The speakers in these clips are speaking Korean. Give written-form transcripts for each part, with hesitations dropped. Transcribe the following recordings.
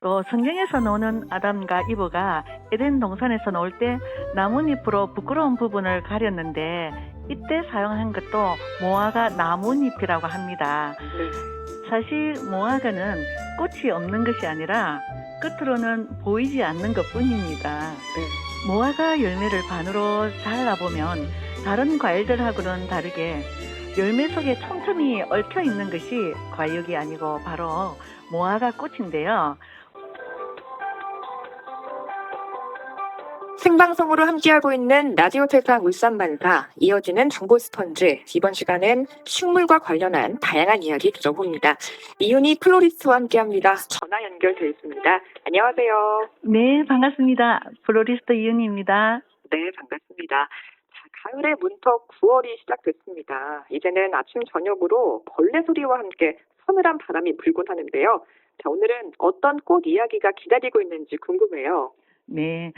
또 성경에서 나오는 아담과 이브가 에덴 동산에서 나올 때 나뭇잎으로 부끄러운 부분을 가렸는데 이때 사용한 것도 모아가 나뭇잎이라고 합니다. 네. 사실 모아가는 꽃이 없는 것이 아니라 끝으로는 보이지 않는 것뿐입니다. 네. 모아가 열매를 반으로 잘라보면 다른 과일들하고는 다르게 열매 속에 촘촘히 얽혀 있는 것이 과육이 아니고 바로 모아가 꽃인데요. 생방송으로 함께하고 있는 라디오 세상 울산만사 이어지는 정보 스펀지. 이번 시간엔 식물과 관련한 다양한 이야기 들어봅니다. 이윤희 플로리스트와 함께합니다. 전화 연결돼 있습니다. 안녕하세요. 네, 반갑습니다. 플로리스트 이은희입니다. 네, 반갑습니다. 자, 가을의 문턱 9월이 시작됐습니다. 이제는 아침 저녁으로 벌레 소리와 함께 서늘한 바람이 불곤 하는데요. 자, 오늘은 어떤 꽃 이야기가 기다리고 있는지 궁금해요. 네,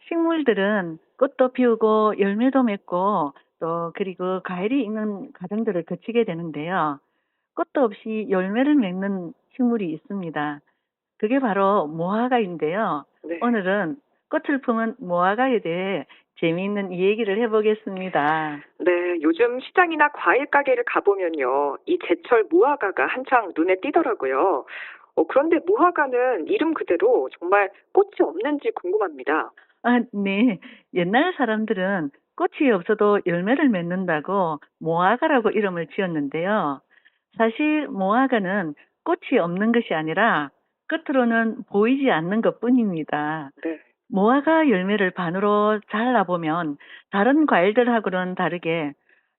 식물들은 꽃도 피우고 열매도 맺고 또 그리고 과일이 있는 과정들을 거치게 되는데요. 꽃도 없이 열매를 맺는 식물이 있습니다. 그게 바로 무화과인데요. 네. 오늘은 꽃을 품은 무화과에 대해 재미있는 얘기를 해보겠습니다. 네, 요즘 시장이나 과일 가게를 가보면요. 이 제철 무화과가 한창 눈에 띄더라고요. 그런데 무화과는 이름 그대로 정말 꽃이 없는지 궁금합니다. 아, 네. 옛날 사람들은 꽃이 없어도 열매를 맺는다고 무화과라고 이름을 지었는데요. 사실 무화과는 꽃이 없는 것이 아니라 끝으로는 보이지 않는 것뿐입니다. 네. 무화과 열매를 반으로 잘라보면 다른 과일들하고는 다르게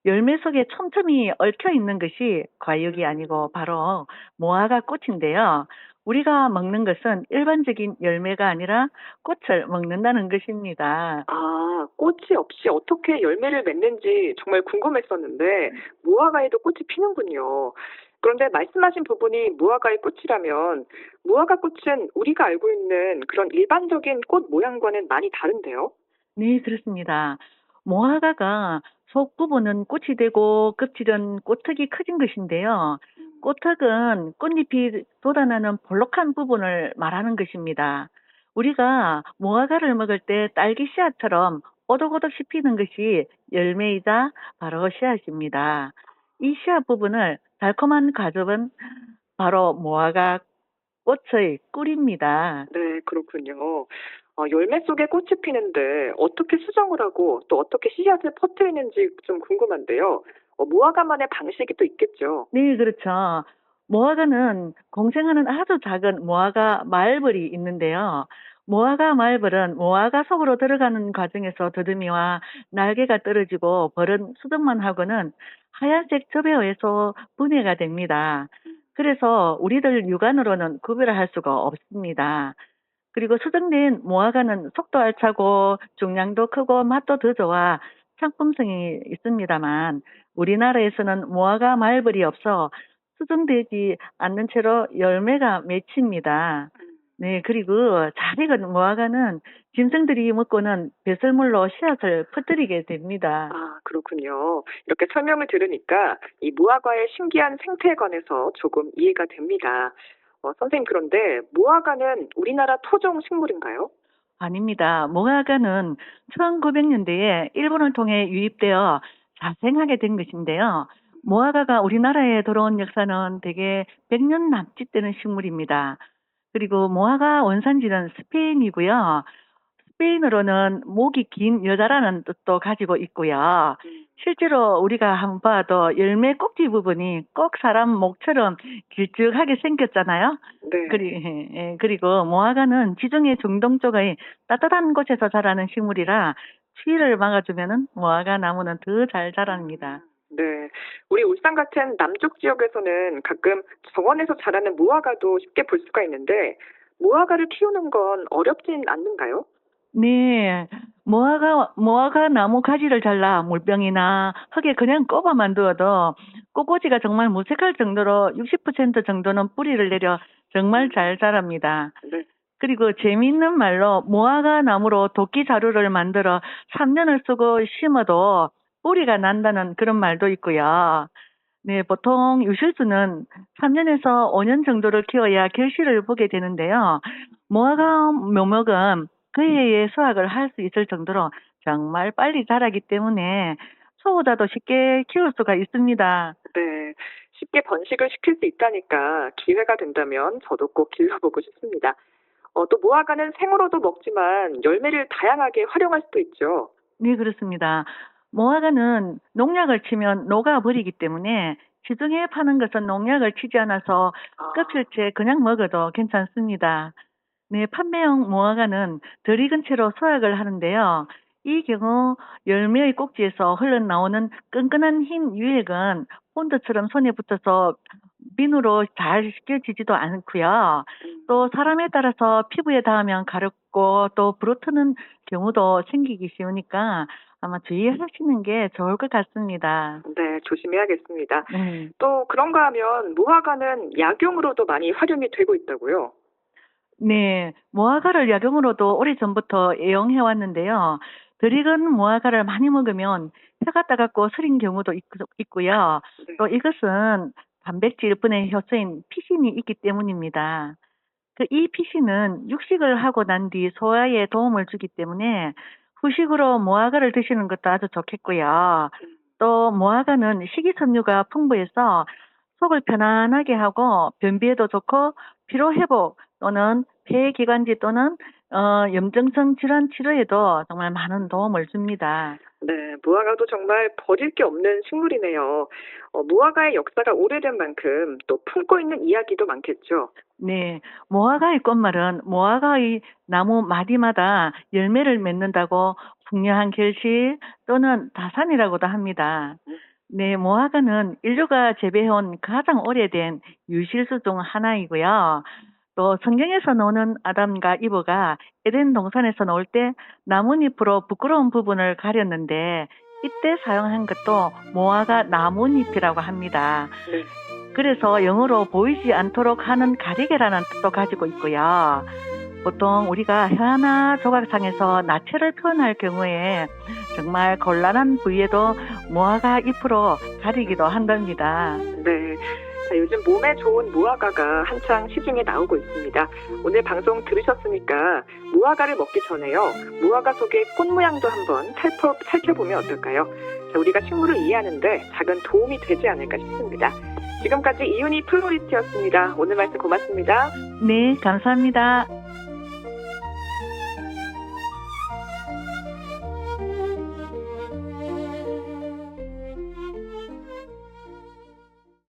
열매 속에 촘촘히 얽혀 있는 것이 과육이 아니고 바로 무화과 꽃인데요. 우리가 먹는 것은 일반적인 열매가 아니라 꽃을 먹는다는 것입니다. 아, 꽃이 없이 어떻게 열매를 맺는지 정말 궁금했었는데 무화과에도 꽃이 피는군요. 그런데 말씀하신 부분이 무화과의 꽃이라면 무화과 꽃은 우리가 알고 있는 그런 일반적인 꽃 모양과는 많이 다른데요? 네, 그렇습니다. 무화과가 속 부분은 꽃이 되고 껍질은 꽃턱이 커진 것인데요. 꽃턱은 꽃잎이 돋아나는 볼록한 부분을 말하는 것입니다. 우리가 무화과를 먹을 때 딸기 씨앗처럼 오독오독 씹히는 것이 열매이자 바로 씨앗입니다. 이 씨앗 부분을 달콤한 과즙은 바로 무화과 꽃의 꿀입니다. 네, 그렇군요. 열매 속에 꽃이 피는데 어떻게 수정을 하고 또 어떻게 씨앗을 퍼뜨리는지 좀 궁금한데요. 무화과만의 방식이 또 있겠죠. 네, 그렇죠. 무화과는 공생하는 아주 작은 무화과 말벌이 있는데요. 무화과 말벌은 무화과 속으로 들어가는 과정에서 더듬이와 날개가 떨어지고 벌은 수정만 하고는 하얀색 즙에 의해서 분해가 됩니다. 그래서 우리들 육안으로는 구별할 수가 없습니다. 그리고 수정된 무화과는 속도 알차고 중량도 크고 맛도 더 좋아 상품성이 있습니다만 우리나라에서는 무화과 말벌이 없어 수정되지 않는 채로 열매가 맺힙니다. 네, 그리고 잘 익은 무화과는 짐승들이 먹고는 배설물로 씨앗을 퍼뜨리게 됩니다. 아, 그렇군요. 이렇게 설명을 들으니까 이 무화과의 신기한 생태에 관해서 조금 이해가 됩니다. 선생님, 그런데 무화과는 우리나라 토종 식물인가요? 아닙니다. 무화과는 1900년대에 일본을 통해 유입되어 자생하게 된 것인데요. 무화과가 우리나라에 들어온 역사는 대개 100년 남짓 되는 식물입니다. 그리고 무화과 원산지는 스페인이고요. 스페인어로는 목이 긴 여자라는 뜻도 가지고 있고요. 실제로 우리가 한번 봐도 열매 꼭지 부분이 꼭 사람 목처럼 길쭉하게 생겼잖아요. 네. 그리고 무화과는 지중해 중동 쪽의 따뜻한 곳에서 자라는 식물이라 추위를 막아주면은 무화과 나무는 더 잘 자랍니다. 네. 우리 울산 같은 남쪽 지역에서는 가끔 정원에서 자라는 무화과도 쉽게 볼 수가 있는데 무화과를 키우는 건 어렵진 않는가요? 네, 무화과 나무 가지를 잘라 물병이나 흙에 그냥 꼽아만 두어도 꽃꽂이가 정말 무색할 정도로 60% 정도는 뿌리를 내려 정말 잘 자랍니다. 네. 그리고 재미있는 말로 무화과 나무로 도끼 자루를 만들어 3년을 쓰고 심어도 뿌리가 난다는 그런 말도 있고요. 네, 보통 유실수는 3년에서 5년 정도를 키워야 결실을 보게 되는데요. 무화과 묘목은 그 해에 수확을 할 수 있을 정도로 정말 빨리 자라기 때문에 소보다도 쉽게 키울 수가 있습니다. 네, 쉽게 번식을 시킬 수 있다니까 기회가 된다면 저도 꼭 길러보고 싶습니다. 또 무화과는 생으로도 먹지만 열매를 다양하게 활용할 수도 있죠. 네, 그렇습니다. 무화과는 농약을 치면 녹아버리기 때문에 시중에 파는 것은 농약을 치지 않아서 아, 껍질째 그냥 먹어도 괜찮습니다. 네, 판매용 무화과는 덜 익은 채로 수확을 하는데요. 이 경우 열매의 꼭지에서 흘러나오는 끈끈한 흰 유액은 본드처럼 손에 붙어서 비누로 잘 씻겨지지도 않고요. 또 사람에 따라서 피부에 닿으면 가렵고 또 부러뜨는 경우도 생기기 쉬우니까 아마 주의하시는 게 좋을 것 같습니다. 네, 조심해야겠습니다. 네. 또 그런가 하면 무화과는 약용으로도 많이 활용이 되고 있다고요. 네, 무화과를 약용으로도 오래전부터 애용해 왔는데요. 덜 익은 무화과를 많이 먹으면 혀가 따갑고 서린 경우도 있고요. 네. 또 이것은 단백질분해 효소인 피신이 있기 때문입니다. 이 피신은 육식을 하고 난 뒤 소화에 도움을 주기 때문에 후식으로 무화과를 드시는 것도 아주 좋겠고요. 또 무화과는 식이섬유가 풍부해서 속을 편안하게 하고 변비에도 좋고 피로 회복 또는 폐기관지 또는 염증성 질환 치료에도 정말 많은 도움을 줍니다. 네, 무화과도 정말 버릴 게 없는 식물이네요. 무화과의 역사가 오래된 만큼 또 품고 있는 이야기도 많겠죠. 네, 무화과의 꽃말은 무화과의 나무 마디마다 열매를 맺는다고 풍요한 결실 또는 다산이라고도 합니다. 네, 무화과는 인류가 재배해온 가장 오래된 유실수 중 하나이고요. 또 성경에서 나오는 아담과 이브가 에덴 동산에서 나올 때 나뭇잎으로 부끄러운 부분을 가렸는데 이때 사용한 것도 무화과 나뭇잎이라고 합니다. 네. 그래서 영어로 보이지 않도록 하는 가리개라는 뜻도 가지고 있고요. 보통 우리가 혀나 조각상에서 나체를 표현할 경우에 정말 곤란한 부위에도 무화과 잎으로 가리기도 한답니다. 네. 자, 요즘 몸에 좋은 무화과가 한창 시중에 나오고 있습니다. 오늘 방송 들으셨으니까 무화과를 먹기 전에요. 무화과 속의 꽃 모양도 한번 살펴보면 어떨까요? 자, 우리가 식물을 이해하는데 작은 도움이 되지 않을까 싶습니다. 지금까지 이윤희 플로리스트였습니다. 오늘 말씀 고맙습니다. 네, 감사합니다.